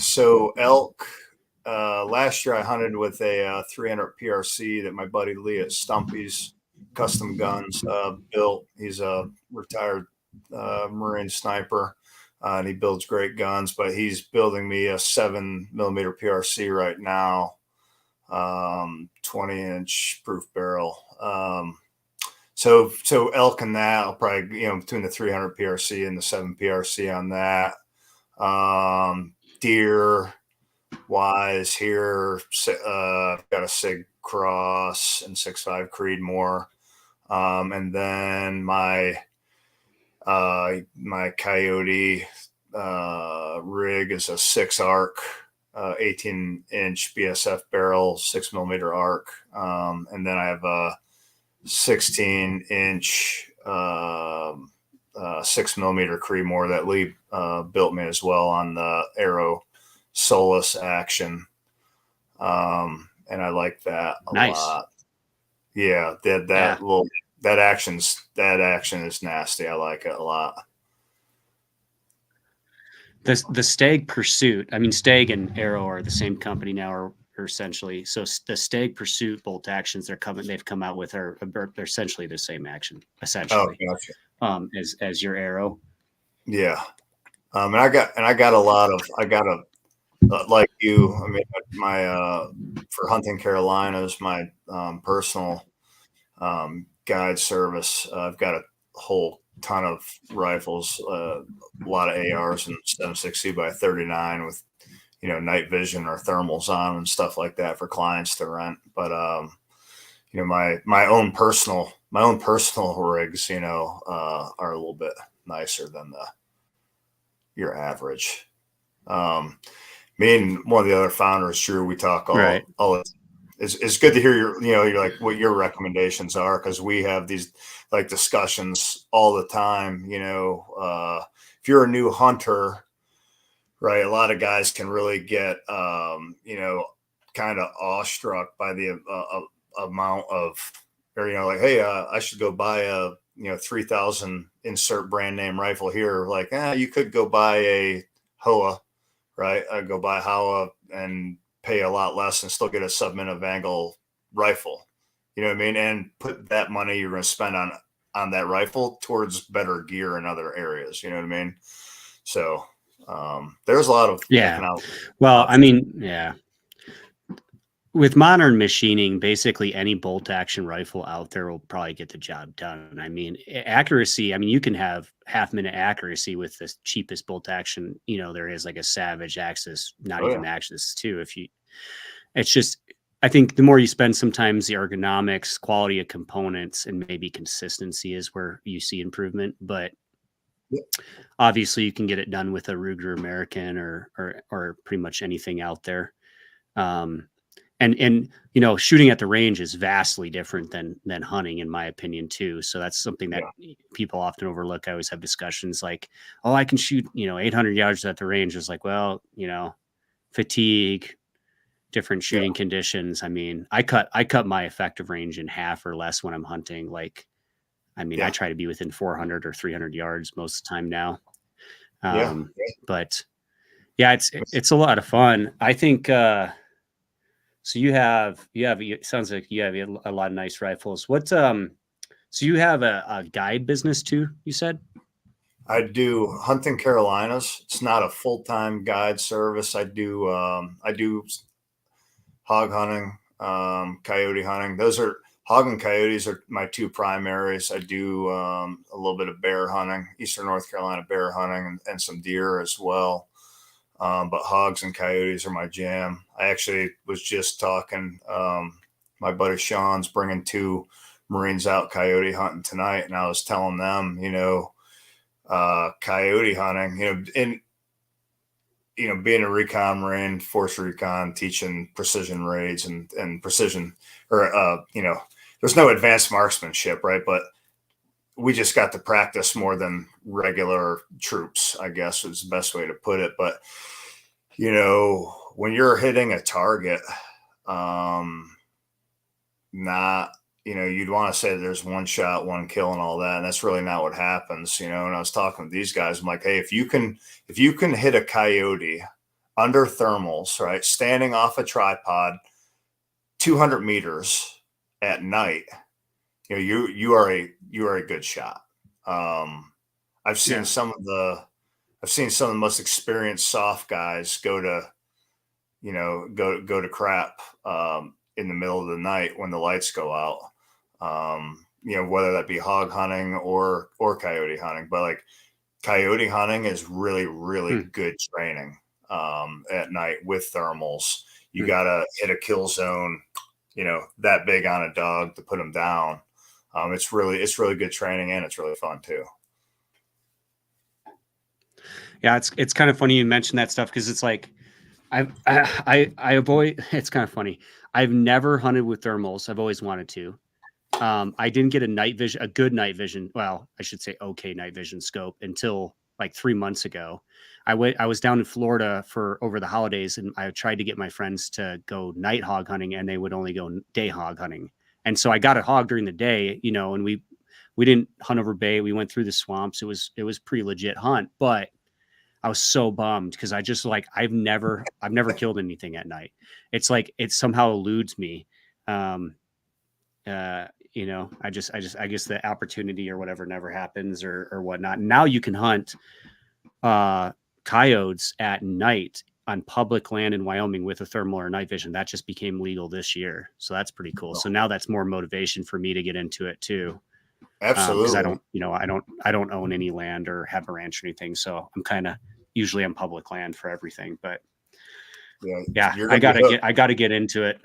So elk. Last year I hunted with a 300 PRC that my buddy Lee at Stumpy's Custom Guns built. He's a retired Marine sniper, and he builds great guns. But he's building me a 7mm PRC right now, 20-inch proof barrel. So elk and that, I'll probably, between the 300 PRC and the 7 PRC on that. Deer wise here, got a Sig Cross and 6.5 Creedmoor. And then my Coyote rig is a 6 arc, 18-inch BSF barrel, 6mm arc. And then I have a 16-inch 6mm Creedmoor that Lee built me as well on the Aero Solus action. And I like that a lot. Yeah, that action is nasty. I like it a lot. The Stag Pursuit, I mean, Stag and Arrow are the same company now, or essentially. So the Stag Pursuit bolt actions they've come out with are they're essentially the same action, essentially. Oh, gotcha. As your Arrow. Yeah. And I got like you, I mean, my for Hunting Carolinas, my personal guide service, I've got a whole ton of rifles, a lot of ARs and 7.62 by 39 with, night vision or thermals on and stuff like that for clients to rent. But my own personal rigs, are a little bit nicer than your average. Me and one of the other founders, Drew, we talk all it's good to hear you're like what your recommendations are, because we have these like discussions all the time. If you're a new hunter, right, a lot of guys can really get kind of awestruck by the amount of, or like, hey, I should go buy a 3,000 insert brand name rifle here. Like, you could go buy a Hoa, right? I'd go buy Hoa and pay a lot less and still get a sub-minute angle rifle. You know what I mean? And put that money you're going to spend on that rifle towards better gear in other areas. You know what I mean? So there's a lot of Well, I mean, yeah. With modern machining, basically any bolt action rifle out there will probably get the job done. I mean, accuracy, I mean, you can have half-minute accuracy with the cheapest bolt action, there is, like a Savage Axis, not even Axis too. It's just, I think the more you spend, sometimes the ergonomics, quality of components, and maybe consistency is where you see improvement. But obviously you can get it done with a Ruger American or pretty much anything out there. And shooting at the range is vastly different than hunting, in my opinion, too. So that's something that people often overlook. I always have discussions like, oh, I can shoot 800 yards at the range. It's like, well, fatigue, different shooting conditions. I mean, I cut my effective range in half or less when I'm hunting. Like, I mean, I try to be within 400 or 300 yards most of the time now. But yeah, it's a lot of fun. I think. So you have, it sounds like you have a lot of nice rifles. What, so you have a guide business too, you said? I do Hunting Carolinas. It's not a full-time guide service. I do hog hunting, coyote hunting. Hog and coyotes are my two primaries. I do a little bit of bear hunting, Eastern North Carolina bear hunting, and some deer as well. But hogs and coyotes are my jam. I actually was just talking, my buddy Sean's bringing 2 Marines out coyote hunting tonight. And I was telling them, coyote hunting, being a recon Marine, Force Recon, teaching precision raids and precision, or, there's no advanced marksmanship, right? But we just got to practice more than regular troops, I guess is the best way to put it. But, when you're hitting a target, you'd want to say there's one shot, one kill and all that. And that's really not what happens, And I was talking with these guys, I'm like, hey, if you can hit a coyote under thermals, right, standing off a tripod, 200 meters at night, you are a good shot. I've seen some of the most experienced soft guys go to crap in the middle of the night when the lights go out. Whether that be hog hunting or coyote hunting. But like coyote hunting is really, really good training at night with thermals. You got to hit a kill zone, that big on a dog to put them down. It's really good training, and it's really fun too. Yeah, it's kind of funny you mentioned that stuff, because it's like I avoid. It's kind of funny. I've never hunted with thermals. I've always wanted to. I didn't get a good night vision. Well, I should say okay night vision scope until like 3 months ago. I was down in Florida for over the holidays, and I tried to get my friends to go night hog hunting, and they would only go day hog hunting. And so I got a hog during the day, and we didn't hunt over bay. We went through the swamps. It was pretty legit hunt, but I was so bummed because I just like I've never killed anything at night. It's like it somehow eludes me. I guess the opportunity or whatever never happens or whatnot. Now you can hunt coyotes at night on public land in Wyoming with a thermal or night vision. That just became legal this year. So that's pretty cool. So now that's more motivation for me to get into it too. Absolutely. Because I don't own any land or have a ranch or anything. So I'm kind of usually on public land for everything, but yeah, I gotta get into it.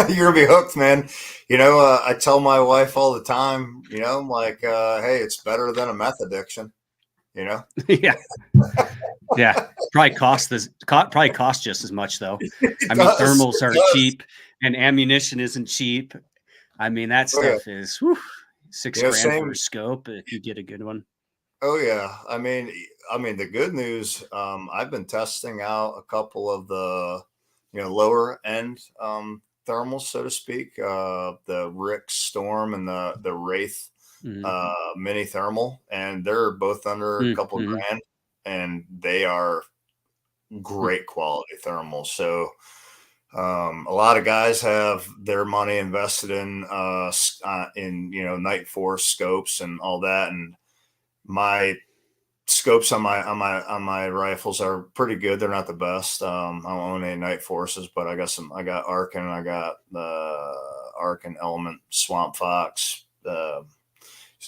You're gonna be hooked, man. I tell my wife all the time, I'm like, hey, it's better than a meth addiction, Yeah. Yeah. Probably cost just as much though. I mean, thermals are cheap and ammunition isn't cheap. I mean, that stuff is $6,000 for a scope if you get a good one. Oh yeah. I mean, the good news, I've been testing out a couple of the, lower end thermals, so to speak, the Rick Storm and the Wraith mini thermal, and they're both under a couple grand, and they are great quality thermals. So a lot of guys have their money invested in Night Force scopes and all that, and my scopes on my rifles are pretty good. They're not the best. I don't own any Night Forces, but I got Arkin, I got the Arkin Element Swamp Fox,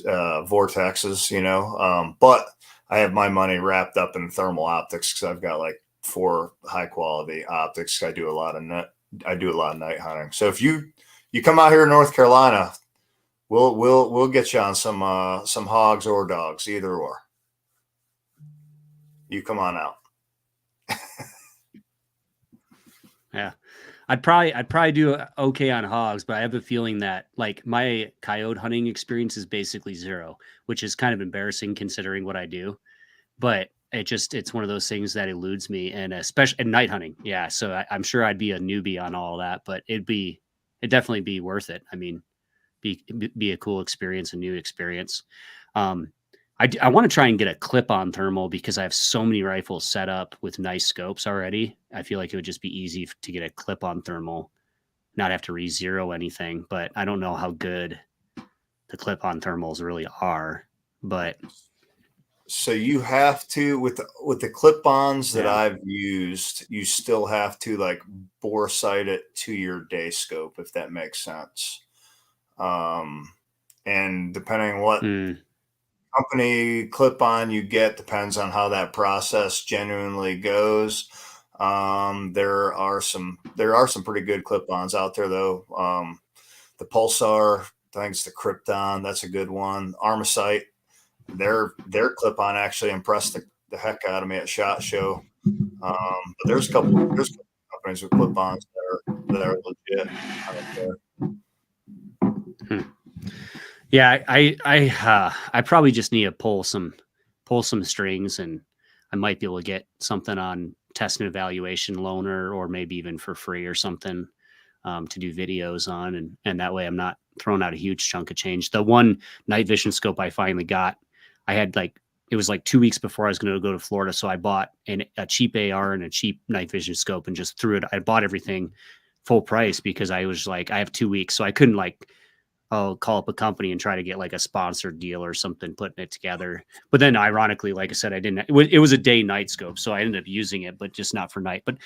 Vortexes, but I have my money wrapped up in thermal optics because I've got like 4 high quality optics. I do a lot of night hunting. So if you come out here in North Carolina, we'll get you on some hogs or dogs, either or. You come on out. Yeah. I'd probably do okay on hogs, but I have a feeling that like my coyote hunting experience is basically 0, which is kind of embarrassing considering what I do. But it's one of those things that eludes me, and especially at night hunting. Yeah. So I'm sure I'd be a newbie on all of that, but it'd definitely be worth it. I mean, be a cool experience, a new experience. I want to try and get a clip-on thermal because I have so many rifles set up with nice scopes already. I feel like it would just be easy to get a clip-on thermal, not have to re-zero anything. But I don't know how good the clip-on thermals really are. But so you have to with the clip-ons that I've used, you still have to like bore sight it to your day scope, if that makes sense. And depending on what company clip-on you get depends on how that process genuinely goes. There are some pretty good clip-ons out there though. The Pulsar, thanks to Krypton, that's a good one. Armasight, their clip-on actually impressed the heck out of me at SHOT Show. But there's a couple companies with clip-ons that are legit out there. Yeah, I probably just need to pull some strings, and I might be able to get something on test and evaluation loaner, or maybe even for free or something to do videos on, and that way I'm not throwing out a huge chunk of change. The one night vision scope I finally got, I had it was like 2 weeks before I was going to go to Florida, so I bought a cheap AR and a cheap night vision scope and just threw it. I bought everything full price because I was like, I have 2 weeks, so I couldn't call up a company and try to get like a sponsored deal or something, putting it together. But then ironically, like I said, it was a day night scope. So I ended up using it, but just not for night, but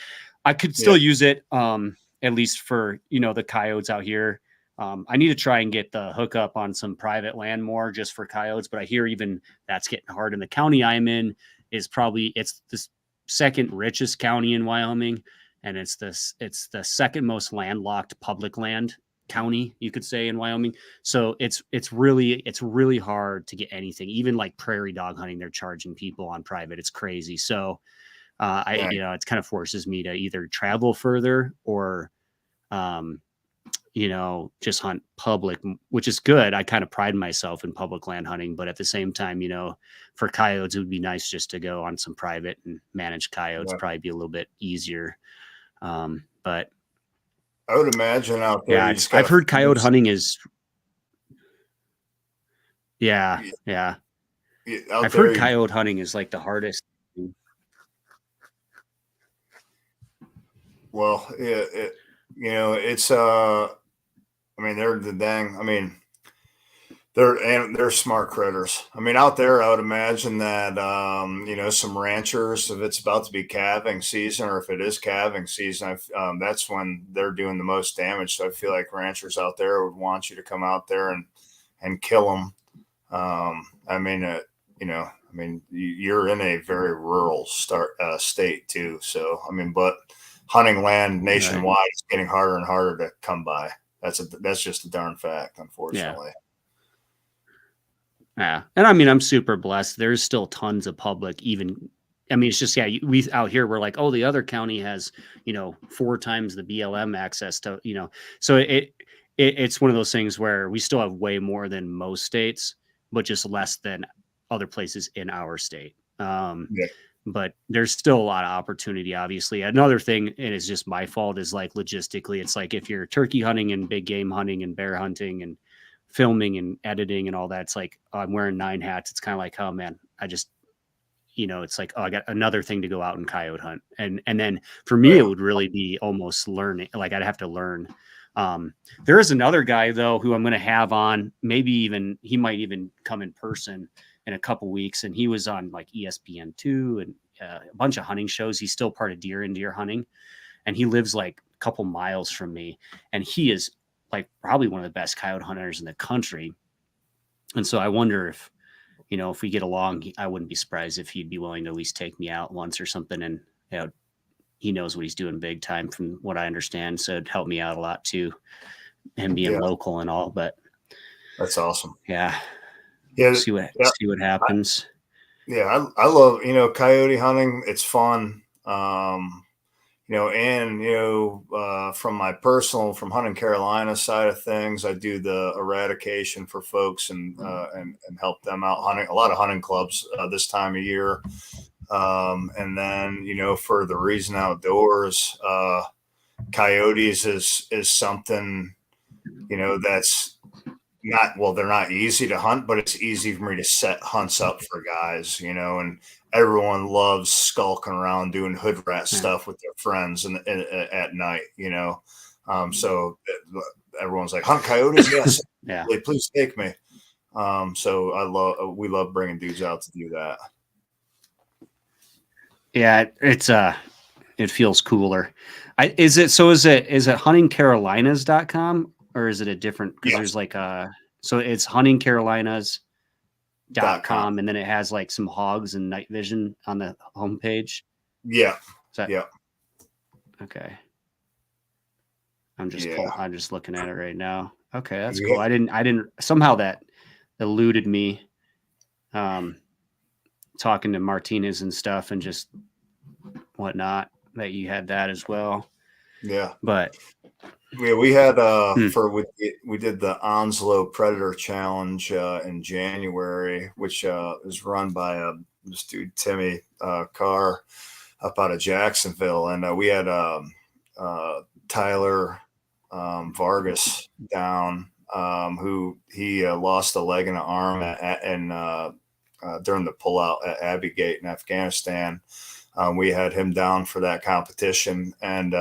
I could still use it. At least for, the coyotes out here. I need to try and get the hookup on some private land more just for coyotes, but I hear even that's getting hard. And the county I'm in is it's the second richest county in Wyoming, and it's the second most landlocked public land county, you could say, in Wyoming. So it's really hard to get anything, even like prairie dog hunting. They're charging people on private. It's crazy. So it kind of forces me to either travel further or just hunt public, which is good. I kind of pride myself in public land hunting, but at the same time, for coyotes, it would be nice just to go on some private and manage coyotes. Probably be a little bit easier. But I would imagine out there, yeah, I've heard coyote hunting is, yeah. I've heard coyote hunting is like the hardest. Well, it's I mean, they're smart critters. I mean, out there, I would imagine that, some ranchers, if it's about to be calving season, or if it is calving season, that's when they're doing the most damage. So I feel like ranchers out there would want you to come out there and kill them. You're in a very rural state too. So, but hunting land nationwide is getting harder and harder to come by. That's just a darn fact, unfortunately. Yeah. And I'm super blessed. There's still tons of public, it's just, we out here, we're like, oh, the other county has, 4 times the BLM access to, so it's one of those things where we still have way more than most states, but just less than other places in our state. But there's still a lot of opportunity, obviously. Another thing, and it's just my fault, is like logistically, it's like if you're turkey hunting and big game hunting and bear hunting and filming and editing and all that, it's like, I'm wearing 9 hats. It's kind of like, oh man, I just, it's like, oh, I got another thing to go out and coyote hunt. And then for me, it would really be almost learning. Like I'd have to learn. There is another guy though, who I'm going to have on, he might even come in person in a couple weeks. And he was on like ESPN2 and a bunch of hunting shows. He's still part of Deer and Deer Hunting. And he lives like a couple miles from me. And he is like probably one of the best coyote hunters in the country. And so I wonder if we get along, I wouldn't be surprised if he'd be willing to at least take me out once or something. And, he knows what he's doing big time from what I understand. So it'd help me out a lot too, him being local and all, but that's awesome. Yeah. See what happens. I love, coyote hunting. It's fun. From hunting Carolina side of things, I do the eradication for folks and help them out hunting, a lot of hunting clubs this time of year. And then, for the Reason Outdoors, coyotes is something, that's they're not easy to hunt, but it's easy for me to set hunts up for guys, and everyone loves skulking around doing hood rat stuff with their friends and at night, so everyone's like, hunt coyotes? Yes. Please take me. So we love bringing dudes out to do that. Yeah, it feels cooler. Is it huntingcarolinas.com or is it a different, because there's like so it's huntingcarolinas.com and then it has like some hogs and night vision on the homepage. Yeah. Okay. I'm just looking at it right now. Okay, that's cool. I didn't somehow that eluded me. Talking to Martinez and stuff and just whatnot, that you had that as well. Yeah. But we had we did the Onslow Predator Challenge in January, which is run by this dude Timmy Carr up out of Jacksonville, and we had Tyler Vargas down, who he lost a leg and an arm during the pullout at Abbey Gate in Afghanistan. We had him down for that competition, and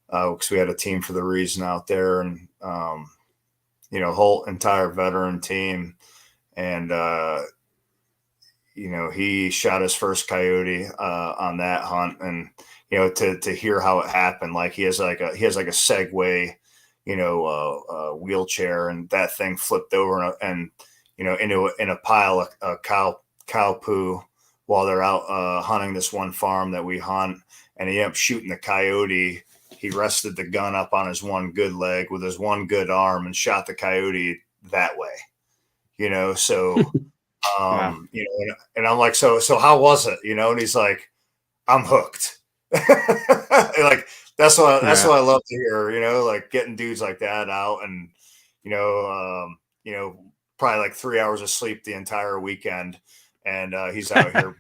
because we had a team for the Reason out there, and whole entire veteran team, and he shot his first coyote on that hunt, and to hear how it happened, like he has like a Segway wheelchair, and that thing flipped over and in a pile of cow poo while they're out hunting this one farm that we hunt, and he ended up shooting the coyote. He rested the gun up on his one good leg with his one good arm and shot the coyote that way. So Wow. and I'm like, so how was it? And he's like, I'm hooked. Like that's what I love to hear, like getting dudes like that out, and probably like 3 hours of sleep the entire weekend, and he's out here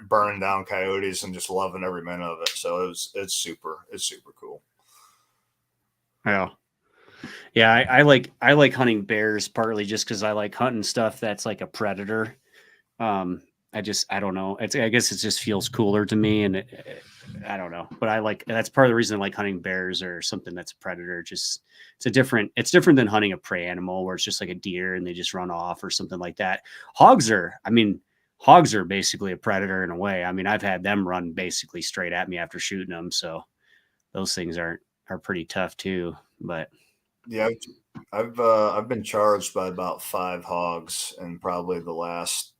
burning down coyotes and just loving every minute of it. So it's super cool. Yeah, I like hunting bears partly just because I like hunting stuff that's like a predator. I don't know. I guess it just feels cooler to me, and I don't know. But that's part of the reason I like hunting bears or something that's a predator. Just it's different than hunting a prey animal where it's just like a deer and they just run off or something like that. Hogs are basically a predator in a way. I mean, I've had them run basically straight at me after shooting them, so those things are pretty tough too. But yeah, I've been charged by about 5 hogs in probably the last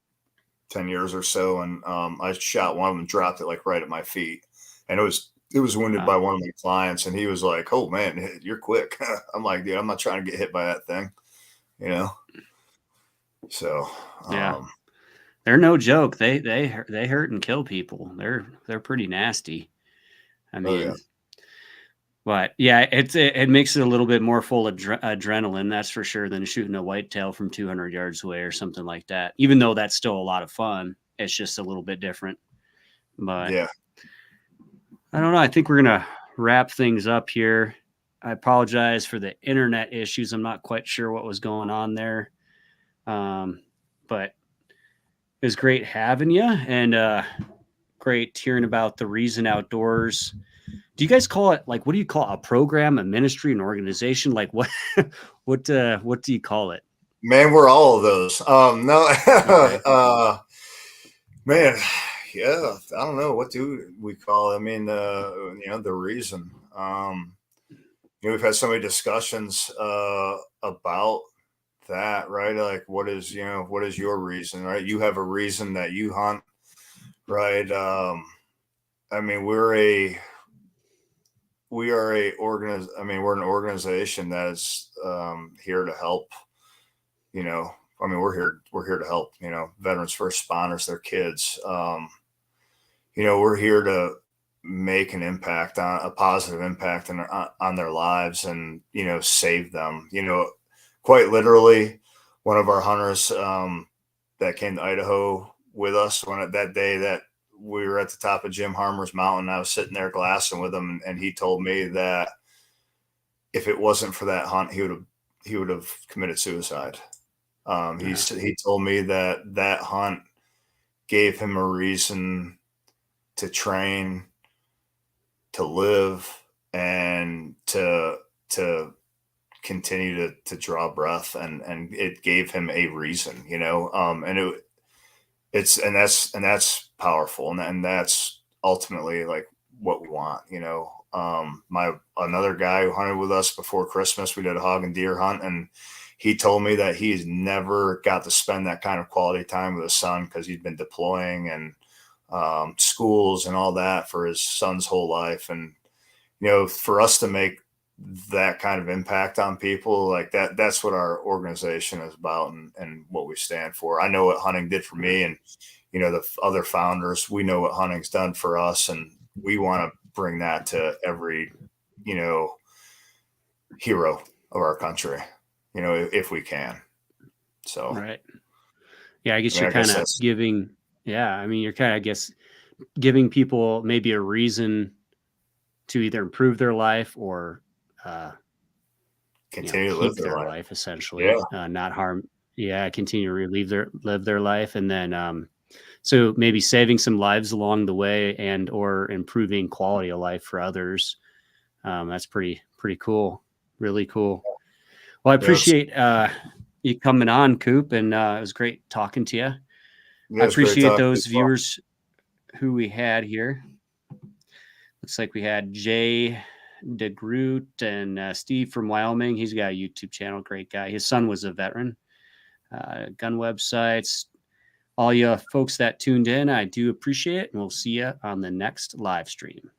10 years or so, and I shot one of them, dropped it like right at my feet, and it was wounded by one of my clients, and he was like, "Oh man, you're quick." I'm like, "Dude, I'm not trying to get hit by that thing," So yeah, they're no joke. They hurt and kill people. They're pretty nasty. I oh yeah. mean, but yeah, it makes it a little bit more full of adrenaline, that's for sure, than shooting a whitetail from 200 yards away or something like that. Even though that's still a lot of fun, it's just a little bit different. But Yeah. I don't know. I think we're gonna wrap things up here. I apologize for the internet issues. I'm not quite sure what was going on there, but it was great having you, and great hearing about the Reason Outdoors. Do you guys call it, like, what do you call it? A program, a ministry, an organization? Like what what do you call it? Man, we're all of those. No, Okay. man, yeah, I don't know, what do we call it? I mean, the Reason. We've had so many discussions about that, right? Like, what is your reason, right? You have a reason that you hunt, right? I mean, we're an organization that is here to help. I mean, we're here to help. Veterans, first responders, their kids. We're here to make an impact, on a positive impact on their lives, and save them. Quite literally, one of our hunters that came to Idaho with us that day that we were at the top of Jim Harmer's mountain, I was sitting there glassing with him, and he told me that if it wasn't for that hunt, he would have committed suicide. He told me that hunt gave him a reason to train, to live, and to continue to draw breath, and it gave him a reason, and that's powerful, and that's ultimately like what we want. Another guy who hunted with us before Christmas, we did a hog and deer hunt, and he told me that he's never got to spend that kind of quality time with his son because he'd been deploying and schools and all that for his son's whole life. And for us to make that kind of impact on people like that's what our organization is about, and what we stand for. I know what hunting did for me, and the other founders, we know what hunting's done for us, and we want to bring that to every hero of our country, if we can. So Right. Yeah, I guess I mean, you're I guess kind of that's giving. Yeah, I mean, you're kind of, I guess, giving people maybe a reason to either improve their life or uh, continue to live keep their their life. life Yeah. essentially, not harm. Yeah, continue to live their life, and then so maybe saving some lives along the way, and or improving quality of life for others. That's pretty cool, really cool. Well, I Yeah, appreciate you coming on, Coop, and it was great talking to you. I it's great appreciate talking to you those as well. viewers who we had here. Looks like we had Jay DeGroot, and Steve from Wyoming. He's got a YouTube channel. Great guy. His son was a veteran. Gun websites. All you folks that tuned in, I do appreciate it. And we'll see you on the next live stream.